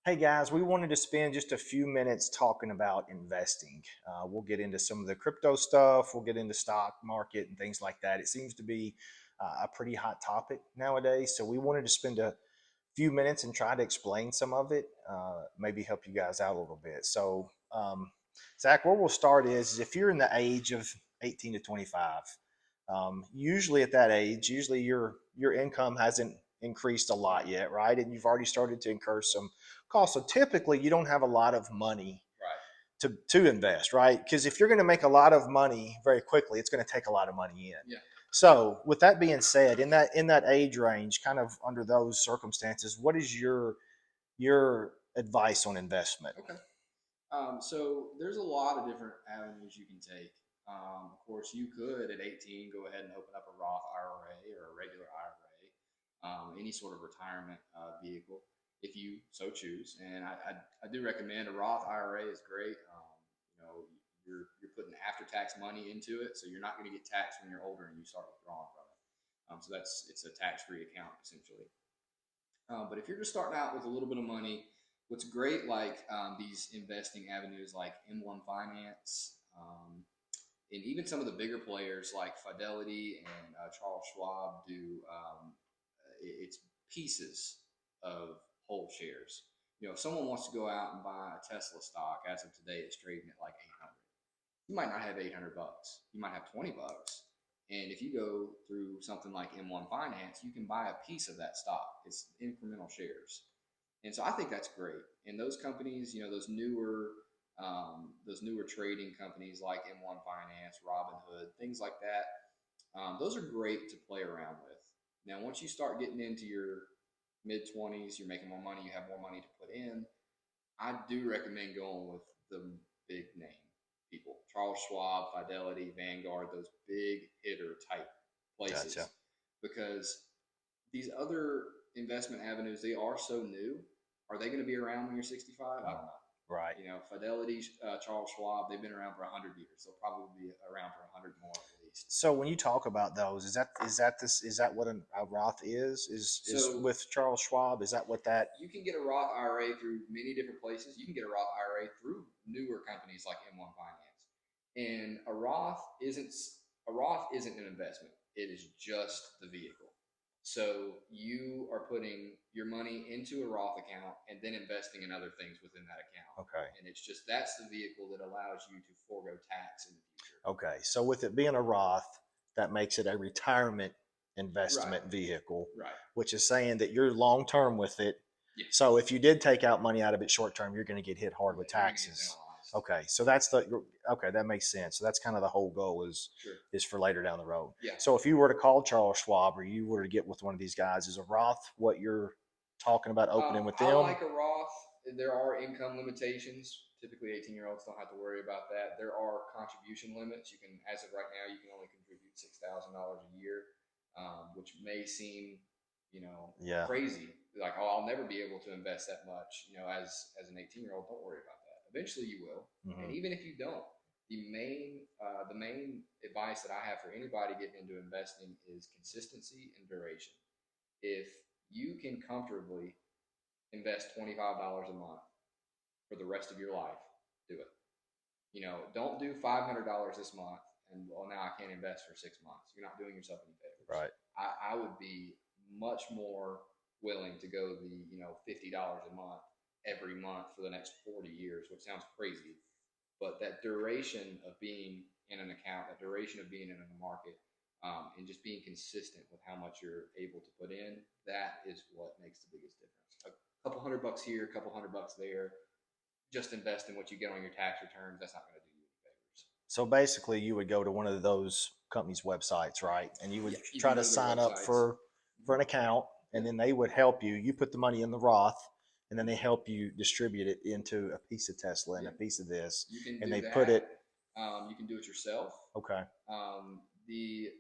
Hey guys, we wanted to spend just a few minutes talking about investing. We'll get into some of the crypto stuff, we'll get into stock market and things like that. It seems to be a pretty hot topic nowadays. So we wanted to spend a few minutes and try to explain some of it, maybe help you guys out a little bit. Zach, where we'll start is if you're in the age of 18 to 25, usually at that age, usually your income hasn't increased a lot yet, right? And you've already started to incur some costs. So typically, you don't have a lot of money Right. to invest, right? Because if you're going to make a lot of money very quickly, it's going to take a lot of money in. Yeah. So, with that being said, in that age range, kind of under those circumstances, what is your advice on investment? Okay. So there's a lot of different avenues you can take. Of course, you could at 18 go ahead and open up a Roth IRA or a regular IRA, any sort of retirement vehicle if you so choose. And I do recommend a Roth IRA is great. You're putting after tax money into it, so you're not going to get taxed when you're older and you start withdrawing from it. So it's a tax free account essentially. But if you're just starting out with a little bit of money, what's great, like these investing avenues like M1 Finance, and even some of the bigger players like Fidelity and Charles Schwab do, it's pieces of whole shares. If someone wants to go out and buy a Tesla stock, as of today, it's trading at like 800. You might not have 800 bucks. You might have 20 bucks. And if you go through something like M1 Finance, you can buy a piece of that stock. It's incremental shares. And so I think that's great. And those companies, those newer trading companies like M1 Finance, Robinhood, things like that, those are great to play around with. Now, once you start getting into your mid 20s, you're making more money, you have more money to put in. I do recommend going with the big name people, Charles Schwab, Fidelity, Vanguard, those big hitter type Gotcha. places, because these other investment avenues, they are so new. Are they going to be around when you're 65? I don't know. Right. Fidelity, Charles Schwab, they've been around for 100 years. They'll probably be around for 100 more at least. So when you talk about those, is that what a Roth is So with Charles Schwab? Is that what that? you can get a Roth IRA through many different places. You can get a Roth IRA through newer companies like M1 Finance. And a Roth isn't an investment. It is just the vehicle. So you are putting your money into a Roth account and then investing in other things within that account. Okay. And that's the vehicle that allows you to forego tax in the future. Okay. So with it being a Roth, that makes it a retirement Right. investment vehicle, Right. which is saying that you're long term with it. Yeah. So if you did take out money out of it short term, you're going to get hit hard with You're going to get taxes. penalized. Okay, so that makes sense. So that's kind of the whole goal Sure. is for later down the road. Yeah. So if you were to call Charles Schwab or you were to get with one of these guys, is a Roth what you're talking about opening with I them? like a Roth. There are income limitations. Typically, 18-year-olds don't have to worry about that. There are contribution limits. You can, as of right now, you can only contribute $6,000 a year, which may seem, Yeah. crazy. Like, oh, I'll never be able to invest that much. As an 18-year-old, don't worry about that. Eventually, you will. And even if you don't, the main advice that I have for anybody getting into investing is consistency and duration. If you can comfortably invest $25 a month for the rest of your life, do it. Don't do $500 this month and, well, now I can't invest for 6 months. You're not doing yourself any favors. Right. I would be much more willing to go the $50 a month every month for the next 40 years, which sounds crazy, but that duration of being in an account, that duration of being in a market, and just being consistent with how much you're able to put in, that is what makes the biggest difference. A couple $100 here, a couple $100 there. Just invest in what you get on your tax returns. That's not going to do you any favors. So basically, you would go to one of those companies' websites, right? And you would Yeah, you try can to go to their sign up websites. for an account, and then they would help you. You put the money in the Roth, and then they help you distribute it into a piece of Tesla and a piece of this, You can and do they put that. it. You can do it yourself. Okay. The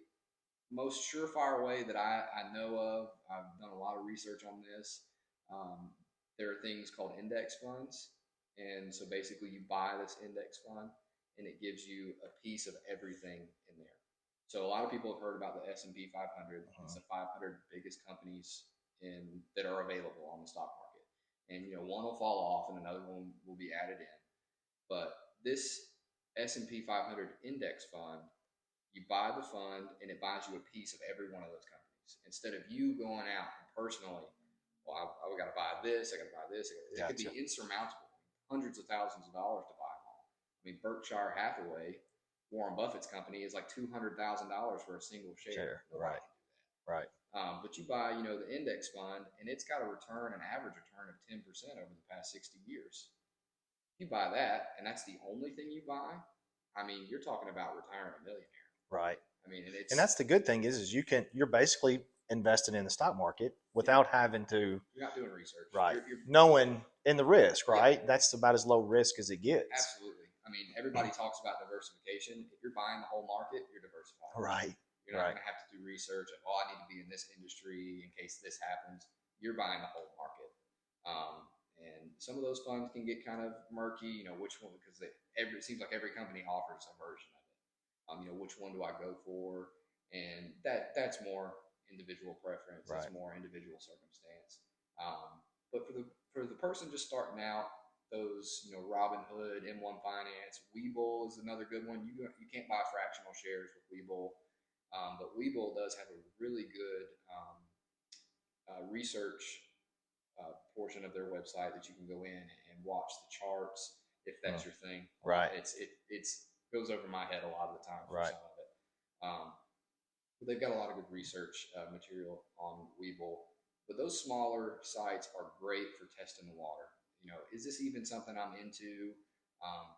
most surefire way that I know of, I've done a lot of research on this. Um, there are things called index funds. And so basically you buy this index fund and it gives you a piece of everything in there. So a lot of people have heard about the S&P 500. It's the 500 biggest companies that are available on the stock market. and one will fall off and another one will be added in. But this S&P 500 index fund, you buy the fund and it buys you a piece of every one of those companies instead of you going out and personally. Well, I got to buy this. I got to buy this. It could Gotcha. be insurmountable, hundreds of ththousands of dollars to buy them all. I mean, Berkshire Hathaway, Warren Buffett's company, is like $200,000 for a single share. Right. Right. But you buy, the index fund, and it's got a return, an average return of 10% over the past 60 years. You buy that, and that's the only thing you buy. I mean, you're talking about retiring a millionaire. Right. I mean, and And that's the good thing is you're basically investing in the stock market without having to. You're not doing research. Right. You're knowing in the risk, right? Yeah. That's about as low risk as it gets. Absolutely. I mean, everybody talks about diversification. If you're buying the whole market, you're diversified. Right. You're not going to have to do research of, I need to be in this industry in case this happens. You're buying the whole market. And some of those funds can get kind of murky, which one, because it seems like every company offers a version of it. Which one do I go for? And that's more individual preference. Right. That's more individual circumstance. But for the person just starting out, those, Robinhood, M1 Finance, Webull is another good one. You can't buy fractional shares with Webull. But Webull does have a really good research portion of their website that you can go in and watch the charts if that's your thing. Right. It's goes over my head a lot of the time for right. some of it. But they've got a lot of good research material on Webull. But those smaller sites are great for testing the water. Is this even something I'm into?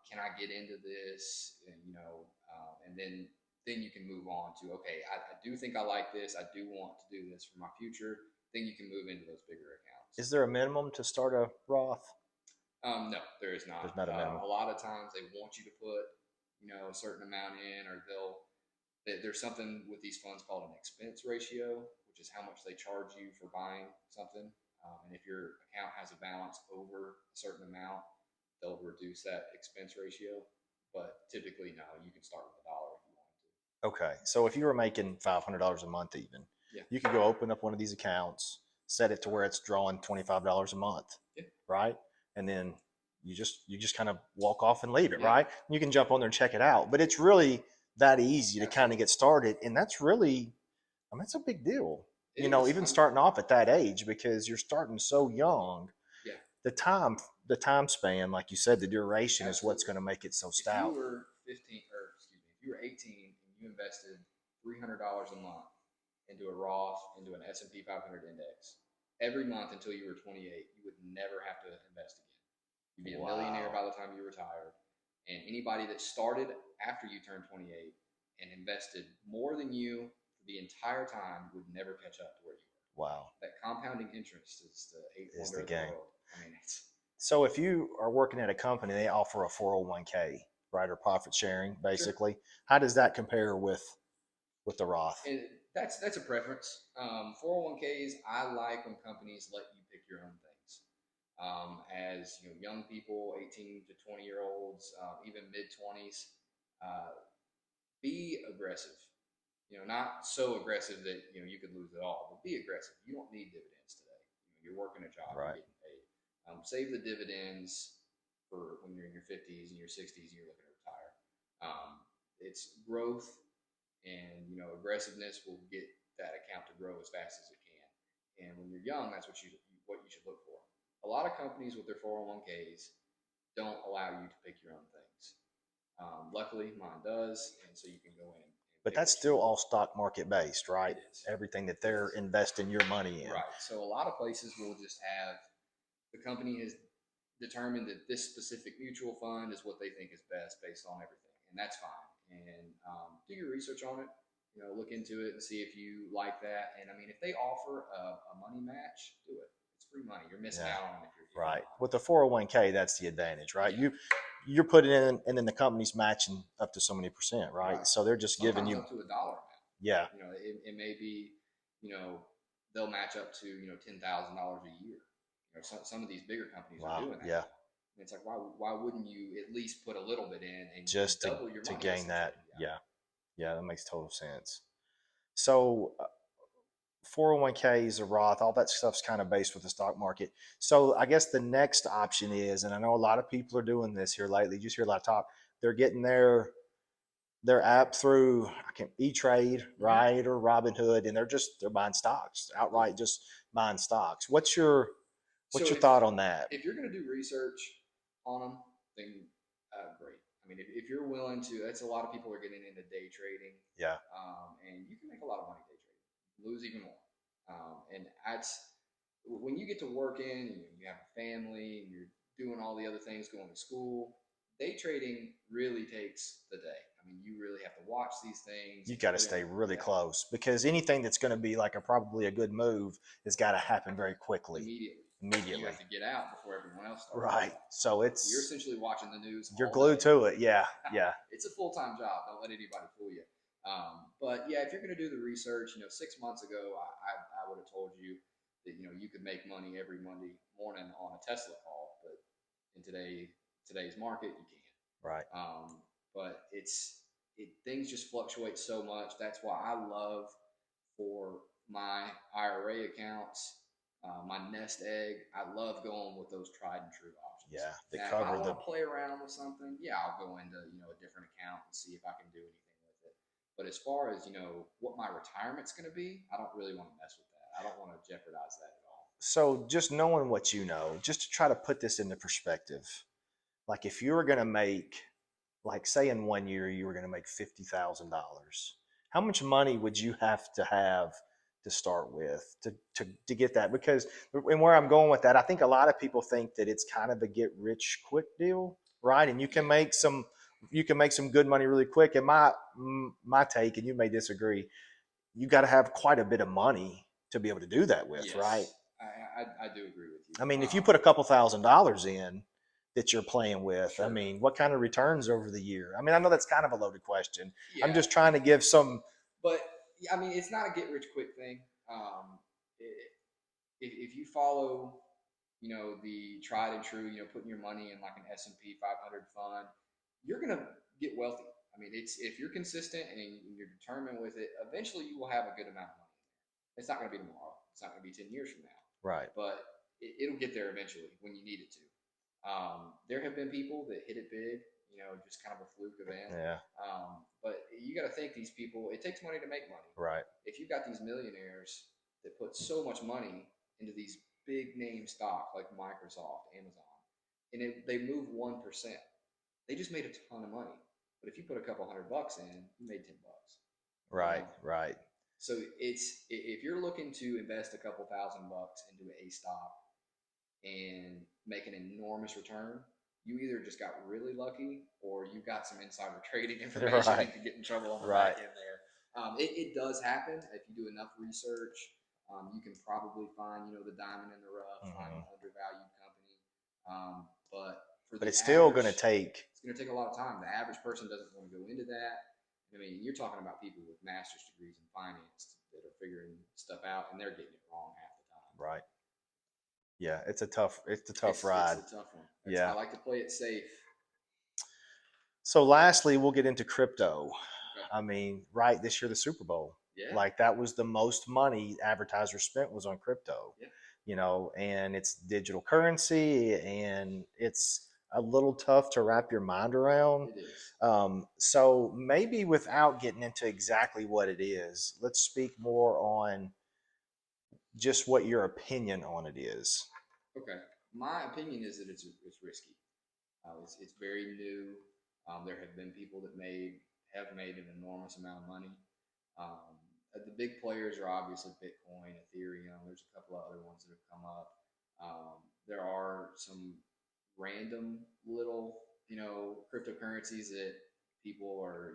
Can I get into this? And then you can move on to, okay, I do think I like this. I do want to do this for my future. Then you can move into those bigger accounts. Is there a minimum to start a Roth? No, there is not. There's not a minimum. A lot of times they want you to put, a certain amount in, or there's something with these funds called an expense ratio, which is how much they charge you for buying something. And if your account has a balance over a certain amount, they'll reduce that expense ratio. But typically, no, you can start with $1 if you want to. Okay, so if you were making $500 a month, even, you could go open up one of these accounts, set it to where it's drawing $25 a month, right? And then you just kind of walk off and leave it, right? You can jump on there and check it out, but it's really that easy to kind of get started, and that's really, that's a big deal. Even starting off at that age, because you're starting so young. Yeah. The time span, like you said, the duration is what's going to make it so stout. If you were 15, or excuse me, if you were 18 and you invested $300 a month into a Roth, into an S&P 500 index, every month until you were 28, you would never have to invest again. You'd be a millionaire by the time you retired. And anybody that started after you turned 28 and invested more than you for the entire time would never catch up to where you were. Wow. That compounding interest is the eighth wonder of the world. I mean, so if you are working at a company, they offer a 401k, right, or profit sharing, basically. Sure. How does that compare with the Roth? And that's a preference. 401ks, I like when companies let you pick your own things. As young people, 18 to 20-year-olds, even mid-20s, be aggressive. Not so aggressive that you could lose it all, but be aggressive. You don't need dividends today. You're working a job, right. You're getting paid. Save the dividends for when you're in your 50s and your 60s and you're looking to retire. It's growth, and aggressiveness will get that account to grow as fast as it can. And when you're young, that's what you should look for. A lot of companies with their 401ks don't allow you to pick your own things. Luckily, mine does, and so you can go in. But that's still all stock market based, right? It is. Everything that they're investing your money in. Right. So a lot of places will just have, the company has determined that this specific mutual fund is what they think is best based on everything, and that's fine. And do your research on it. Look into it and see if you like that. And I mean, if they offer a money match, do it. It's free money. You're missing out on it. Right. With the 401k, that's the advantage, right? Yeah. You're putting in, and then the company's matching up to so many %, right? So they're just sometimes giving you up to $1 amount. Yeah. It may be, they'll match up to $10,000 a year. Some of these bigger companies are doing that. Yeah. And it's like, why wouldn't you at least put a little bit in and just double your money to gain that? Yeah, that makes total sense. So 401ks, a Roth, all that stuff's kind of based with the stock market. So I guess the next option is, and I know a lot of people are doing this here lately. You just hear a lot of talk. They're getting their app through E-Trade, Mm-hmm. right, or Robinhood, and they're buying stocks Yeah. outright, just buying stocks. What's So your thought on that? if you're going to do research on them, then great. I mean, if you're willing to, that's a lot of people are getting into day trading, Yeah, and you can make a lot of money day trading, lose even more. And that's when you get to work in, and you have a family, and you're doing all the other things, going to school. Day trading really takes the day. I mean, you really have to watch these things you and got to put in. stay really Yeah, close because anything that's going to be like probably a good move has got to happen very quickly, immediately. And you immediately. have to get out before everyone else starts Right. getting out. So So you're it's essentially watching the news you're all glued day. to it. Yeah, yeah, It's a full time job. Don't let anybody fool you. But yeah, if you're going to do the research, 6 months ago, I would have told you that you could make money every Monday morning on a Tesla call, but in today's market, you can't. right. But things just fluctuate so much. That's why I love for my IRA accounts, my nest egg. I love going with those tried and true options. Yeah, they Now, if I cover want the to play around with something, yeah, I'll go into a different account and see if I can do anything with it. But as far as what my retirement's going to be, I don't really want to mess with that. I don't want to jeopardize that at all. so just knowing what you know, just to try to put this into perspective, like if you were going to make, like say in 1 year you were going to make $50,000, how much money would you have to start with to get that? Because and where I'm going with that, I think a lot of people think that it's kind of a get rich quick deal, right? And Yeah. you can make some good money really quick. And my take, and you may disagree, you got to have quite a bit of money to be able to do that with, right? Yes, I do agree with you. I mean, if you put a couple $1,000s in that you're playing with, I Sure. mean, what kind of returns over the year? I mean, I know that's kind of a loaded question. I'm Yeah, just trying to give some. but I mean, it's not a get rich quick thing. If you follow, the tried and true, putting your money in like an S&P 500 fund, you're gonna get wealthy. I mean, it's if you're consistent and you're determined with it, eventually you will have a good amount of money. It's not gonna be tomorrow. It's not gonna be 10 years from now, Right. but it'll get there eventually when you need it to. There have been people that hit it big, just kind of a fluke event. Yeah. But you got to think these people, it takes money to make money. Right. If you've got these millionaires that put so much money into these big name stock like Microsoft, Amazon, and they move 1%, they just made a ton of money. But if you put a couple $100 in, you made $10. You Right. know, Right. so it's if you're looking to invest a couple $1,000 into a stock and make an enormous return, you either just got really lucky or you got some insider trading information Right. and could get in trouble on the Right. back end there. It does happen if you do enough research. You can probably find the diamond in the rough, find Mm-hmm. an undervalued company. But for But the it's still going to average, take. it's going to take a lot of time. The average person doesn't want to go into that. I mean, you're talking about people with master's degrees in finance that are figuring stuff out, and they're getting it wrong half the time. Right. Yeah, it's a tough It's ride. a tough one. Yeah. I like to play it safe. So lastly, we'll get into crypto. Okay. I mean, right, this year the Super Bowl, Yeah. like that was the most money advertisers spent was on crypto. Yeah. And it's digital currency and it's a little tough to wrap your mind around. It is. So maybe without getting into exactly what it is, let's speak more on just what your opinion on it is. Okay. My opinion is that it's risky. It's very new. There have been people that have made an enormous amount of money. The big players are obviously Bitcoin, Ethereum. There's a couple of other ones that have come up. There are some random little, cryptocurrencies that people are,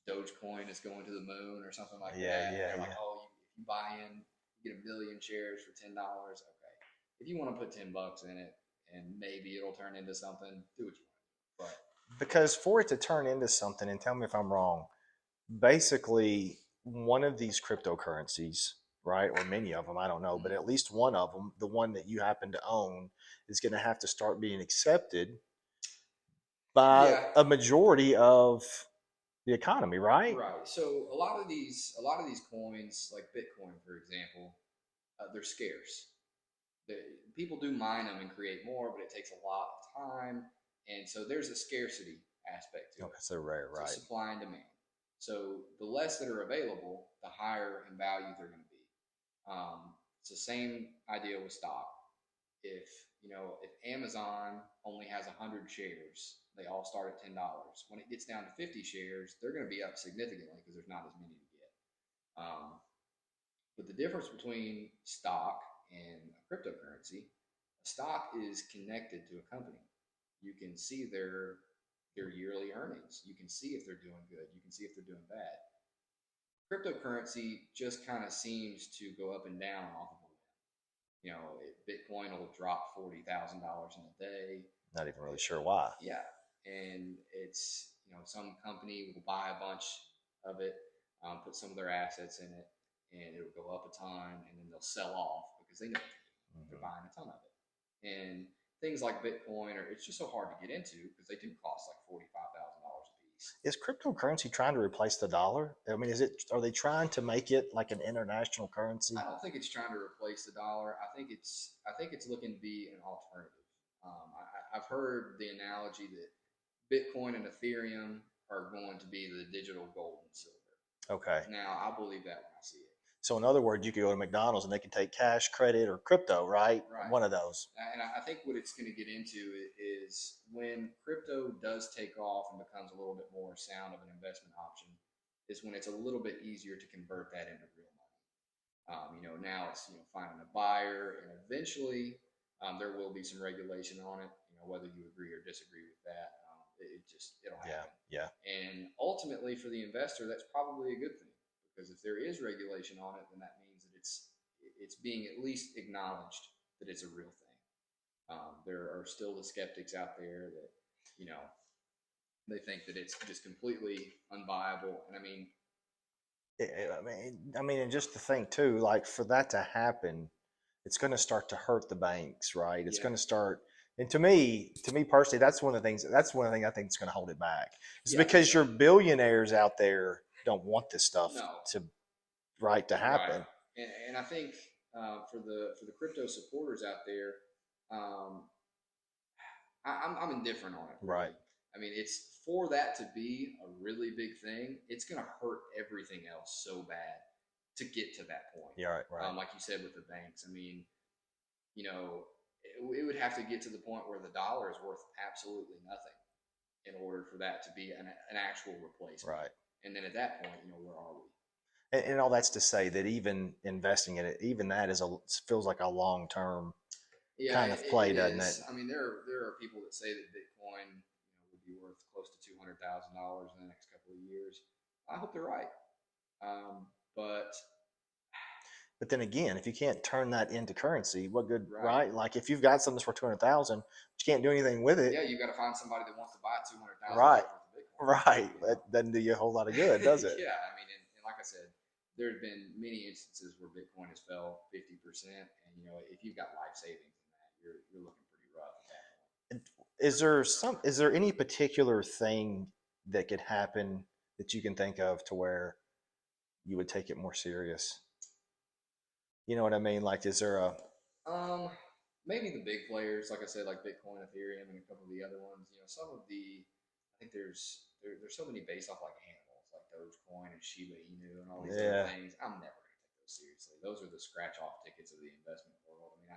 Dogecoin is going to the moon or something like Yeah, that. yeah, They're like, yeah. oh, if you buy in, you get 1 million shares for $10. Okay, if you want to put $10 in it and maybe it'll turn into something, do what you want. But Because for it to turn into something, and tell me if I'm wrong, basically one of these cryptocurrencies, right, or many of them, I don't know, but at least one of them, the one that you happen to own, is going to have to start being accepted by yeah, a majority of the economy, right? Right. So a lot of these coins, like Bitcoin, for example, they're scarce. The, People do mine them and create more, but it takes a lot of time, and so there's a scarcity aspect to Okay, it. so rare, It's a right? supply and demand. So the less that are available, the higher in value they're going to be. It's the same idea with stock. If if Amazon only has 100 shares, they all start at $10. When it gets down to 50 shares, they're going to be up significantly because there's not as many to get. But the difference between stock and a cryptocurrency, a stock is connected to a company. You can see their yearly earnings. You can see if they're doing good. You can see if they're doing bad. Cryptocurrency just kind of seems to go up and down off of a whim. Bitcoin will drop $40,000 in a day. Not even really sure why. Yeah, and it's some company will buy a bunch of it, put some of their assets in it, and it'll go up a ton, and then they'll sell off because they know they're Hmm. buying a ton of it. And things like Bitcoin, it's just so hard to get into because they do cost like $45,000 a piece. Is cryptocurrency trying to replace the dollar? I mean, is it? Are they trying to make it like an international currency? I don't think it's trying to replace the dollar. I think it's looking to be an alternative. I've heard the analogy that Bitcoin and Ethereum are going to be the digital gold and silver. Okay. Now, I believe that when I see it. So in other words, you could go to McDonald's and they can take cash, credit, or crypto, right? Right. One of those. And I think what it's going to get into is when crypto does take off and becomes a little bit more sound of an investment option, is when it's a little bit easier to convert that into real money. Now it's finding a buyer, and eventually there will be some regulation on it. Whether you agree or disagree with that, it'll Yeah. happen. Yeah. And ultimately, for the investor, that's probably a good thing because if there is regulation on it, then that means that it's being at least acknowledged that it's a real thing. There are still the skeptics out there that you know they think that it's just completely unviable. And I mean, I mean, and just to think too, like for that to happen, it's going to start to hurt the banks, right? It's yeah, going to start, and to me personally, that's one of the things. That's one of the things I think is going to hold it back. It's yeah, because yeah, your billionaires out there don't want this stuff no, to right to right. happen. And I think for the crypto supporters out there, um, I'm indifferent on it Right. really. I mean, it's for that to be a really big thing. It's going to hurt everything else so bad to get to that point. Yeah. Right. Right. Like you said with the banks, I mean, it would have to get to the point where the dollar is worth absolutely nothing in order for that to be an actual replacement. Right. And then at that point, where are we? And all that's to say that even investing in it, even that is a feels like a long term Yeah, kind of play, it doesn't it? is. I mean, there are people that say that Bitcoin, would be worth close to $200,000 in the next couple of years. I hope they're right. But But then again, if you can't turn that into currency, what good, right, right? Like if you've got something that's for 200,000, but you can't do anything with it, yeah, you got to find somebody that wants to buy $200,000 right? worth of Bitcoin. Right. That doesn't do you a whole lot of good, does it? Yeah, I mean, and like I said, there have been many instances where Bitcoin has fell 50%, and if you've got life savings in that, you're looking pretty rough at that point. Is there any particular thing that could happen that you can think of to where you would take it more serious? You know what I mean? Like, is there a Um, Maybe the big players, like I said, like Bitcoin, Ethereum, and a couple of the other ones. Some of I think there's so many based off like animals, like Dogecoin and Shiba Inu and all these other yeah, things. I'm never going to take those seriously. Those are the scratch off tickets of the investment world. I mean,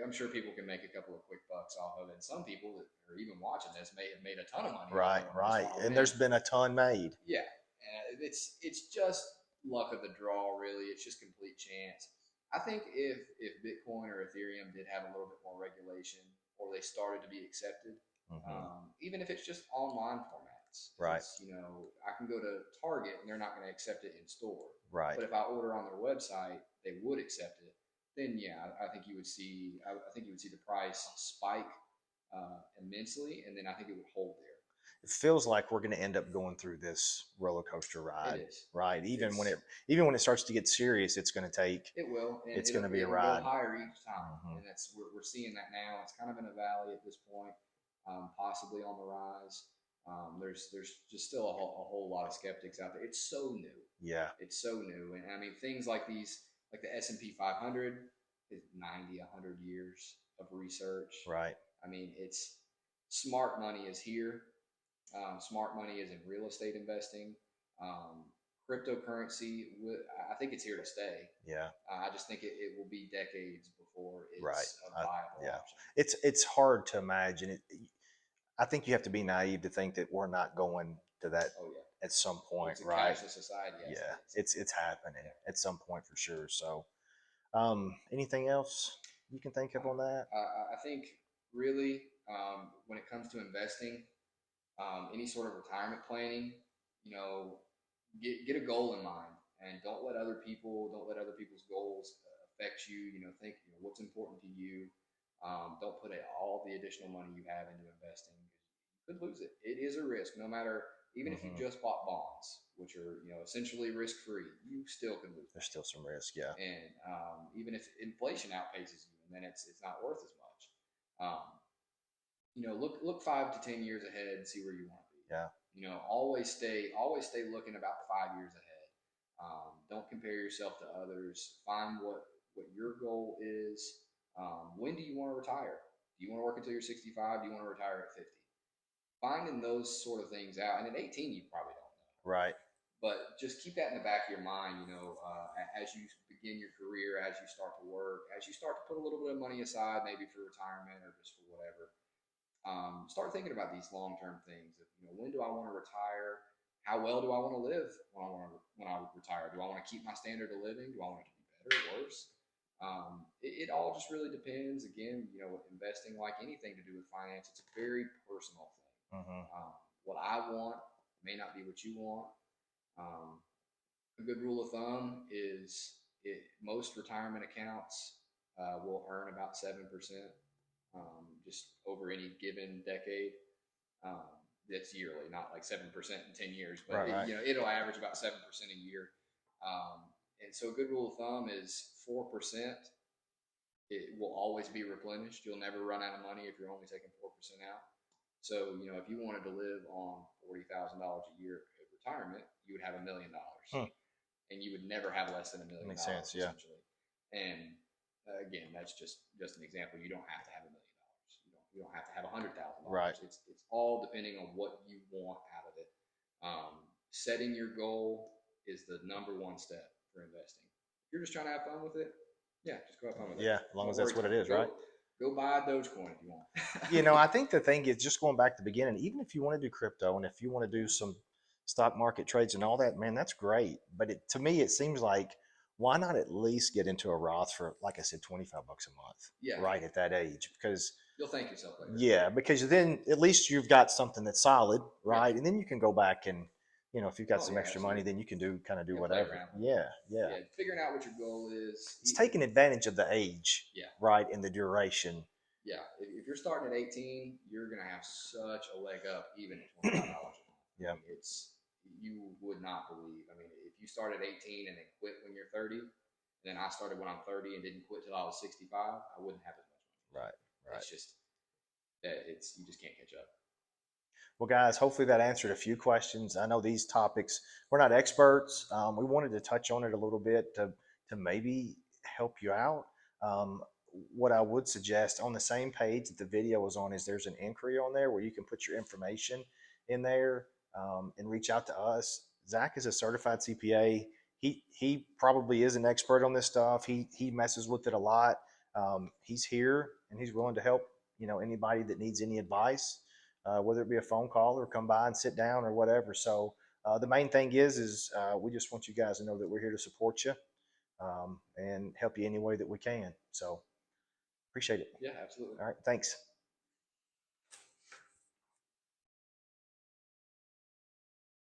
I'm sure people can make a couple of quick bucks off of it. And some people that are even watching this may have made a ton of money off right, of it and just right. want to And win. there's been a ton made. Yeah, and it's just luck of the draw, really. It's just complete chance. I think if Bitcoin or Ethereum did have a little bit more regulation, or they started to be accepted, Hmm. even if it's just online formats, if Right, it's I can go to Target and they're not going to accept it in store, right. but if I order on their website, they would accept it. Then yeah, I think you would see the price spike immensely, and then I think it would hold there. It feels like we're going to end up going through this roller coaster It ride, is. right? It's Even when it starts to get serious, it's going to take. It will, and It's going to be a it'll go ride. higher each time, Hmm. and we're seeing that now. It's kind of in a valley at this point, possibly on the rise. There's just still a whole lot of skeptics out there. It's so new. Yeah. It's so new, and I mean things like these, like the S&P 500, is 90, 100 years of research. Right. I mean, it's smart money is here. Smart money is in real estate investing. Um, Cryptocurrency, I think it's here to stay. Yeah. I just think it will be decades before Right. it's a viable Yeah. option. It's hard to imagine it. I think you have to be naive to think that we're not going to that Oh yeah, at some point, it's a right? cashless society. Yes, Yeah, it is. it's happening Yeah. at some point for sure. So, anything else you can think of on that? I think really, when it comes to investing, any sort of retirement planning, you know, get a goal in mind, and don't let other people's goals affect you. You know, think, what's important to you. Don't put all the additional money you have into investing. You could lose it. It is a risk, no matter, even if you Hmm. just bought bonds, which are, essentially risk free, you still can lose There's money. still some risk. Yeah. And even if inflation outpaces you, and then it's not worth as much. Um, look 5 to 10 years ahead and see where you want to be. Yeah. Always stay looking about 5 years ahead. Don't compare yourself to others. Find what your goal is. When do you want to retire? Do you want to work until you're 65? Do you want to retire at 50? Finding those sort of things out, and at 18 you probably don't know, Right. but just keep that in the back of your mind. As you begin your career, as you start to work, as you start to put a little bit of money aside, maybe for retirement or just for whatever. Start thinking about these long-term things. When do I want to retire? How well do I want to live when I retire? Do I want to keep my standard of living? Do I want it to be better or worse? It all just really depends. Again, with investing, like anything to do with finance, it's a very personal thing. Hmm. What I want may not be what you want. Um, a good rule of thumb is most retirement accounts will earn about 7%, just over any given decade. Um, that's yearly, not like 7% in 10 years, but Right. Right. it'll average about 7% a year. And so a good rule of thumb is 4%. It will always be replenished. You'll never run out of money if you're only taking 4% out. So, if you wanted to live on $40,000 a year at retirement, you would have $1 million, Hmm. and you would never have less than $1 million Makes sense. Yeah. essentially. And again, that's just an example. You don't have to have $1 million. You don't have to have $100,000. Right. It's all depending on what you want out of it. Setting your goal is the number one step for investing. If you're just trying to have fun with it, yeah, just go have fun with it. Yeah. As long Don't as that's worry what it too is, much. right? Go buy a Dogecoin if you want. I think the thing is just going back to the beginning, even if you want to do crypto and if you want to do some stock market trades and all that, man, that's great. But to me, it seems like why not at least get into a Roth for, like I said, $25 a month, Yeah, right at that age? Because, you'll thank yourself later. yeah, because then at least you've got something that's solid, right? Yeah. And then you can go back and, if you've got Oh some yeah, extra absolutely. money, then you can do You can play whatever. around. Yeah, yeah. Yeah, figuring out what your goal is. It's taking advantage of the age, Yeah. right, and the duration. Yeah, if you're starting at 18, you're gonna have such a leg up, even at $25 a month. Yeah. I mean, you would not believe. I mean, if you start at 18 and then quit when you're 30, and then I started when I'm 30 and didn't quit till I was 65, I wouldn't have as much money. Right, right. It's just that you just can't catch up. Well, guys, hopefully that answered a few questions. I know these topics, we're not experts. We wanted to touch on it a little bit to maybe help you out. Um, what I would suggest on the same page that the video was on is there's an inquiry on there where you can put your information in there and reach out to us. Zach is a certified CPA. He probably is an expert on this stuff. He messes with it a lot. He's here and he's willing to help anybody that needs any advice, whether it be a phone call or come by and sit down or whatever. So the main thing is we just want you guys to know that we're here to support you and help you any way that we can. So appreciate it. Yeah, absolutely. All right. Thanks.